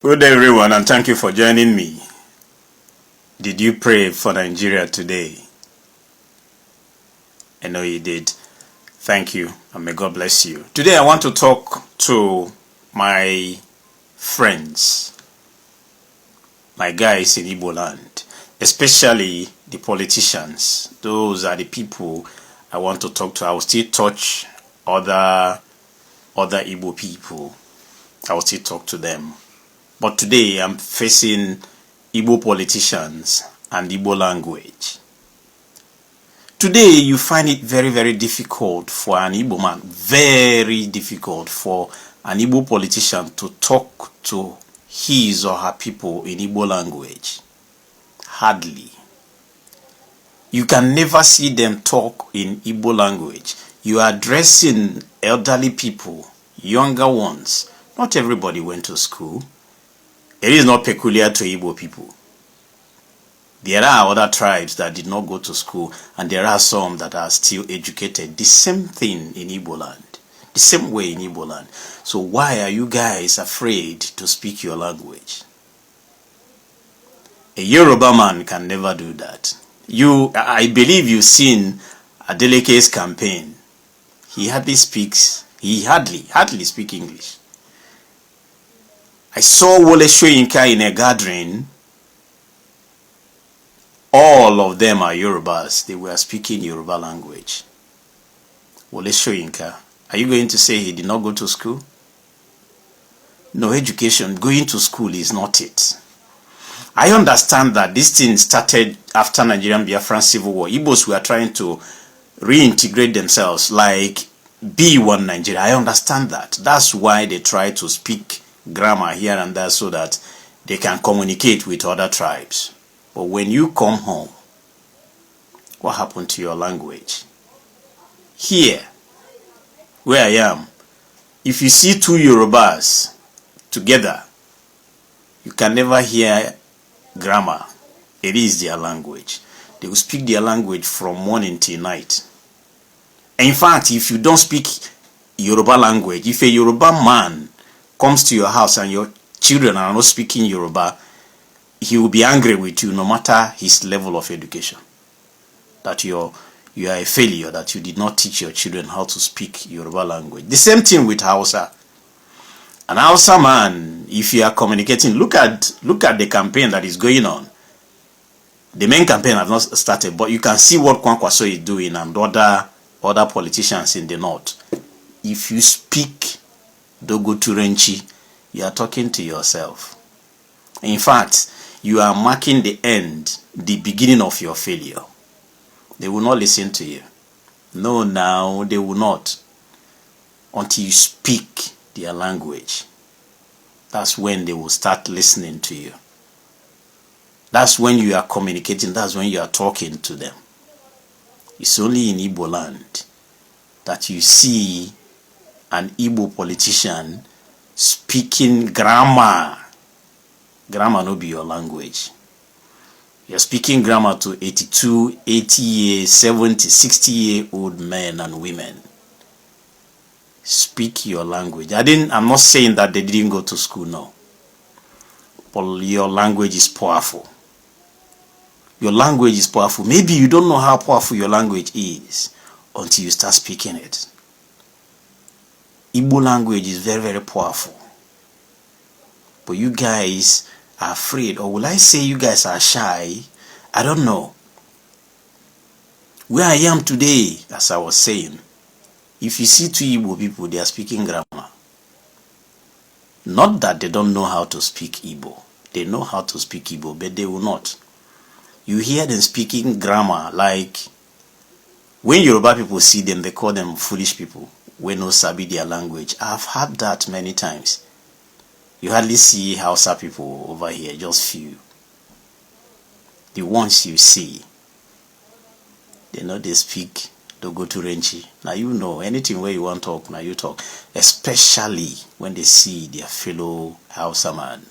Good day, everyone, and thank you for joining me. Did you pray for Nigeria today? I know you did. Thank you, and may God bless you. Today, I want to talk to my friends, my guys in Igbo land, especially the politicians. Those are the people I want to talk to. I will still touch other Igbo people. I will still talk to them. But today I'm facing Igbo politicians and Igbo language. Today you find it very, very difficult for an Igbo man, very difficult for an Igbo politician to talk to his or her people in Igbo language. Hardly. You can never see them talk in Igbo language. You are addressing elderly people, younger ones. Not everybody went to school. It is not peculiar to Igbo people. There are other tribes that did not go to school, and there are some that are still educated. The same thing in Igbo land. The same way in Igbo land. So why are you guys afraid to speak your language? A Yoruba man can never do that. I believe you've seen Adeleke's campaign. He hardly speaks English. I saw Wole Soyinka in a gathering. All of them are Yorubas. They were speaking Yoruba language. Wole Soyinka. Are you going to say he did not go to school? No, education, going to school is not it. I understand that this thing started after Nigerian Biafran Civil War. Igbos were trying to reintegrate themselves like B1 Nigeria. I understand that. That's why they try to speak grammar here and there so that they can communicate with other tribes. But when you come home, what happened to your language? Here, where I am, if you see two Yorubas together, you can never hear grammar. It is their language. They will speak their language from morning till night. In fact, if you don't speak Yoruba language, if a Yoruba man comes to your house and your children are not speaking Yoruba, he will be angry with you no matter his level of education. That you are a failure, that you did not teach your children how to speak Yoruba language. The same thing with Hausa. An Hausa man, if you are communicating, look at the campaign that is going on. The main campaign has not started, but you can see what Kwankwaso is doing and other politicians in the north. If you speak Dogo Turenchi, you are talking to yourself. In fact, you are marking the end, the beginning of your failure. They will not listen to you. No, now they will not. Until you speak their language. That's when they will start listening to you. That's when you are communicating. That's when you are talking to them. It's only in Igbo land that you see an Igbo politician speaking grammar. Grammar no be your language. You're speaking grammar to 82, 80, 70, 60-year-old men and women. Speak your language. I'm not saying that they didn't go to school, no. But your language is powerful. Your language is powerful. Maybe you don't know how powerful your language is until you start speaking it. Igbo language is very, very powerful. But you guys are afraid, or will I say you guys are shy? I don't know. Where I am today, as I was saying, if you see two Igbo people, they are speaking grammar. Not that they don't know how to speak Igbo. They know how to speak Igbo, but they will not. You hear them speaking grammar like when Yoruba people see them, they call them foolish people when no sabi their language. I've heard that many times. You hardly see Hausa people over here, just few. The ones you see, they know they speak Dogo Turenchi. Now you know, anything where you want to talk, now you talk. Especially when they see their fellow Hausa man.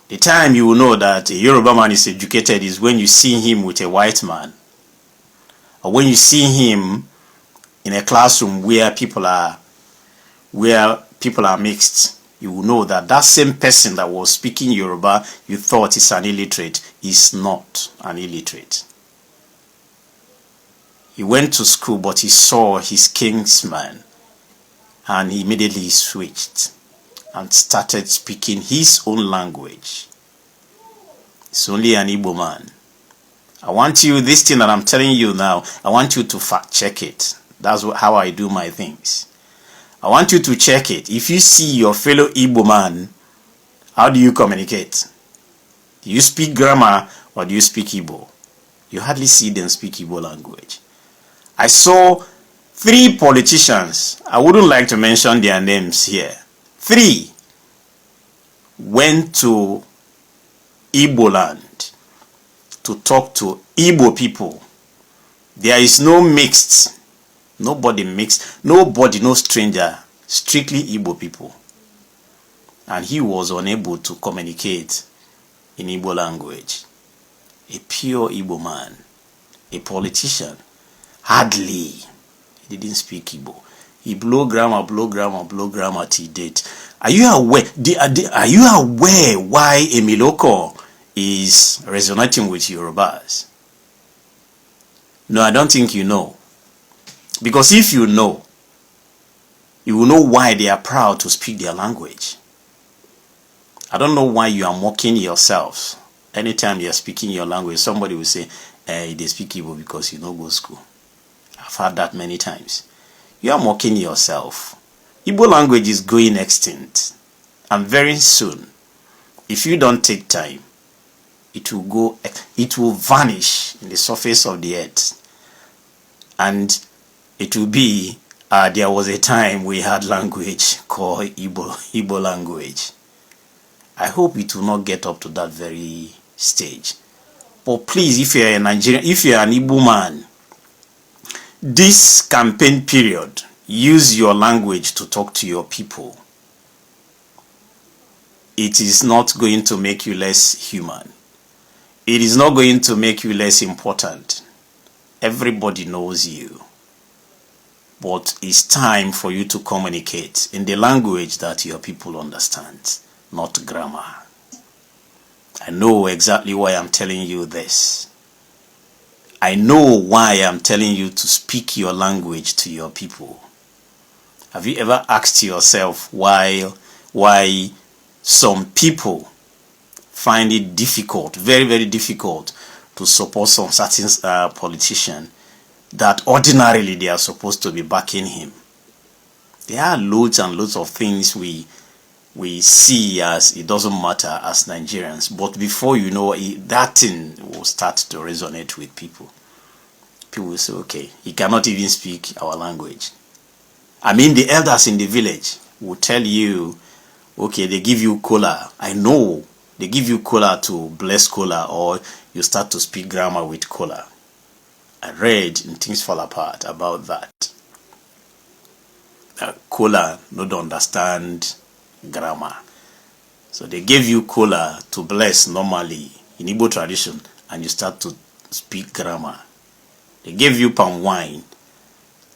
The time you will know that a Yoruba man is educated is when you see him with a white man. Or when you see him in a classroom where people are mixed. you will know that that same person that was speaking Yoruba you thought is an illiterate is not an illiterate. He went to school, but he saw his kinsman and he immediately switched and started speaking his own language. It's only an Igbo man. I want you, this thing that I'm telling you now, I want you to fact check it. That's how I do my things. I want you to check it. If you see your fellow Igbo man, how do you communicate? Do you speak grammar or do you speak Igbo? You hardly see them speak Igbo language. I saw 3 politicians, I wouldn't like to mention their names here. 3 went to Igbo land to talk to Igbo people. There is no mixed, nobody mixed, nobody, no stranger, strictly Igbo people. And he was unable to communicate in Igbo language. A pure Igbo man, a politician, hardly, he didn't speak Igbo. He blow grammar till date. Are you aware? Are you aware why Emiloko is resonating with Yorubas? No, I don't think you know. Because if you know, you will know why they are proud to speak their language. I don't know why you are mocking yourselves. Anytime you are speaking your language, somebody will say, they speak Igbo because you don't go to school. I've heard that many times. You are mocking yourself. Igbo language is going extinct. And very soon, if you don't take time, it will vanish in the surface of the earth. And it will be, there was a time we had language called Igbo language. I hope it will not get up to that very stage. But please, if you're a Nigerian, if you're an Igbo man, this campaign period, use your language to talk to your people. It is not going to make you less human. It is not going to make you less important. Everybody knows you. But it's time for you to communicate in the language that your people understand, not grammar. I know exactly why I'm telling you this. I know why I'm telling you to speak your language to your people. Have you ever asked yourself why some people find it difficult, very, very difficult, to support some certain politician that ordinarily they are supposed to be backing him? There are loads and loads of things we see as it doesn't matter as Nigerians, but before you know it, that thing will start to resonate with people. People will say, okay, he cannot even speak our language. I mean, the elders in the village will tell you, okay, they give you kola. I know they give you kola to bless kola, or you start to speak grammar with kola. I read in Things Fall Apart about that. Kola don't understand grammar. So they gave you kola to bless normally in Igbo tradition, and you start to speak grammar. They gave you palm wine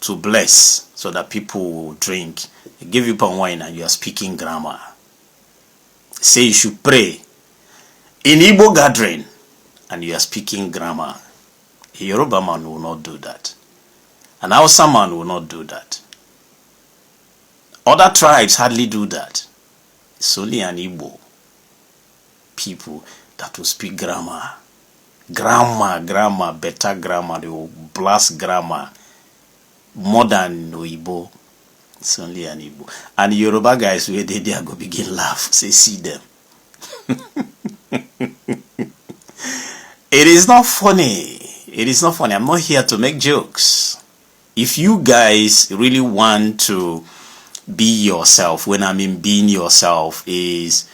to bless so that people will drink. They give you palm wine and you are speaking grammar. Say you should pray in Igbo gathering and you are speaking grammar. A Yoruba man will not do that. An Hausa man will not do that. Other tribes hardly do that. It's only an Igbo people that will speak grammar. Grammar, better grammar. They will blast grammar more than Igbo. It's only an Igbo. And Yoruba guys, where they go begin laugh. Say, see them. It is not funny. It is not funny. I'm not here to make jokes. If you guys really want to be yourself, when I mean being yourself is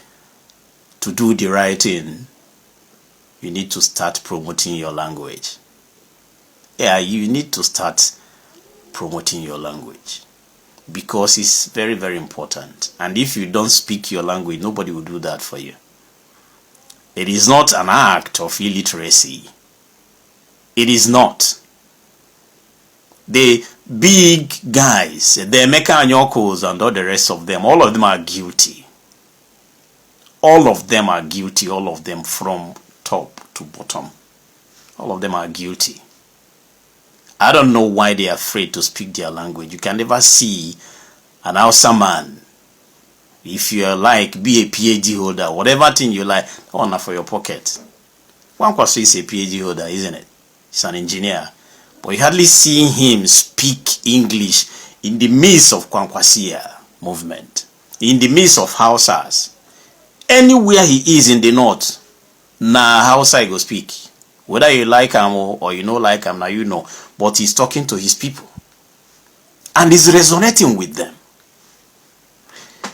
to do the right thing, you need to start promoting your language. Yeah, you need to start promoting your language because it's very, very important. And if you don't speak your language, nobody will do that for you. It is not an act of illiteracy. It is not. The big guys, the Emeka Anyokos and all the rest of them, all of them are guilty. all of them are guilty, all of them from top to bottom. All of them are guilty. I don't know why they are afraid to speak their language. You can never see an Hausa man. If you like, be a PhD holder, whatever thing you like, honor for your pocket. Kwankwaso is a PhD holder, isn't it? He's an engineer. But you hardly see him speak English in the midst of Kwankwasia movement, in the midst of Hausas. Anywhere he is in the north, Hausa he go speak. Whether you like him or you don't like him, now you know. But he's talking to his people. And he's resonating with them.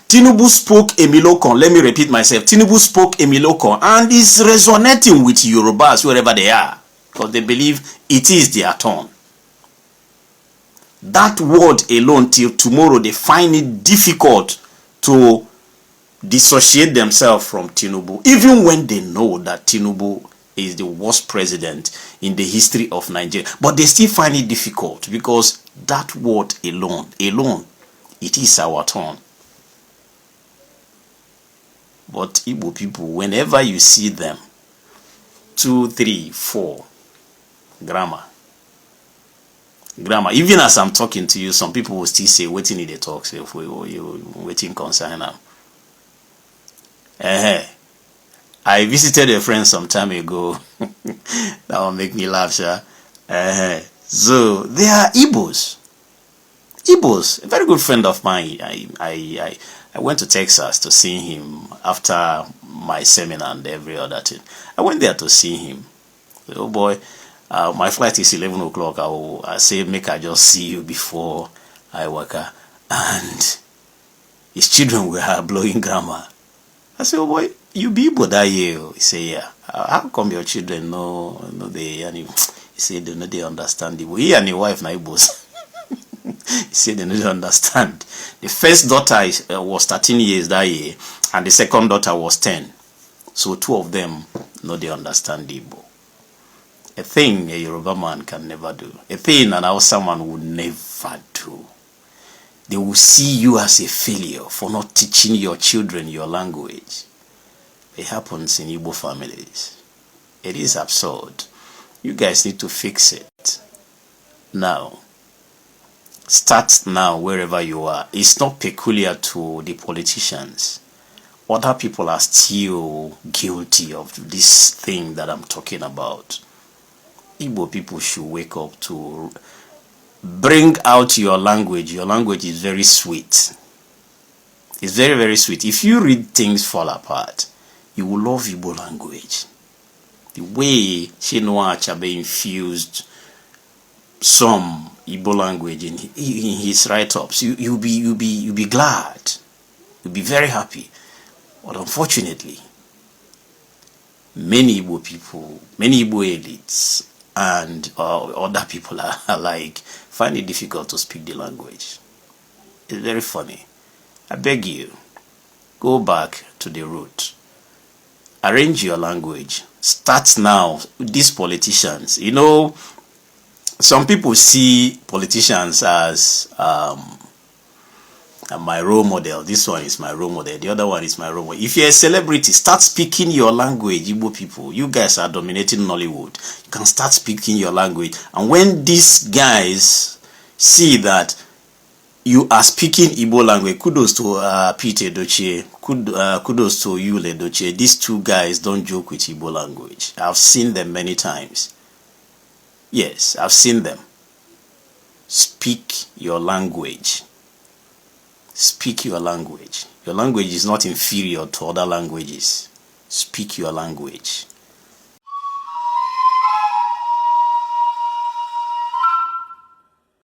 Tinubu spoke Emilokon. Let me repeat myself. Tinubu spoke Emilokon and is resonating with Yorubas wherever they are. Because they believe it is their turn. That word alone, till tomorrow, they find it difficult to dissociate themselves from Tinubu. Even when they know that Tinubu is the worst president in the history of Nigeria. But they still find it difficult because that word alone, it is our turn. But Igbo people, whenever you see them, 2, 3, 4, grammar. Even as I'm talking to you, some people will still say, waiting in the talk, say, waiting concern them. I visited a friend some time ago. That will make me laugh, sir. So they are Igbos. A very good friend of mine. I went to Texas to see him after my seminar and every other thing. I went there to see him. I said, oh boy, my flight is 11 o'clock. I say, make I just see you before I work. And his children were blowing grammar. I said, oh boy, you be Igbo that year? He said, yeah. How come your children know they? And he said, they understand Igbo. He and his wife na Igbos. He said they don't understand. The first daughter was 13 years that year, and the second daughter was 10. So 2 of them they understand Igbo. A thing a Yoruba man can never do. A thing an Hausa man would never do. They will see you as a failure for not teaching your children your language. It happens in Igbo families. It is absurd. You guys need to fix it. Now. Start now wherever you are. It's not peculiar to the politicians. Other people are still guilty of this thing that I'm talking about. Igbo people should wake up to bring out your language. Your language is very sweet. It's very, very sweet. If you read Things Fall Apart, you will love Igbo language. The way Chinua Achebe infused some Igbo language in his write-ups, you'll be glad. You'll be very happy. But unfortunately, many Igbo people, many Igbo elites, and other people alike find it difficult to speak the language. It's very funny. I beg you, go back to the root. Arrange your language. Start now with these politicians. You know, some people see politicians as my role model. This one is my role model. The other one is my role model. If you're a celebrity, start speaking your language, Igbo people. You guys are dominating Nollywood. You can start speaking your language. And when these guys see that you are speaking Igbo language, kudos to Peter Edochie, kudos to Yule Edochie. These 2 guys don't joke with Igbo language. I've seen them many times. Yes, I've seen them. Speak your language. Speak your language. Your language is not inferior to other languages. Speak your language.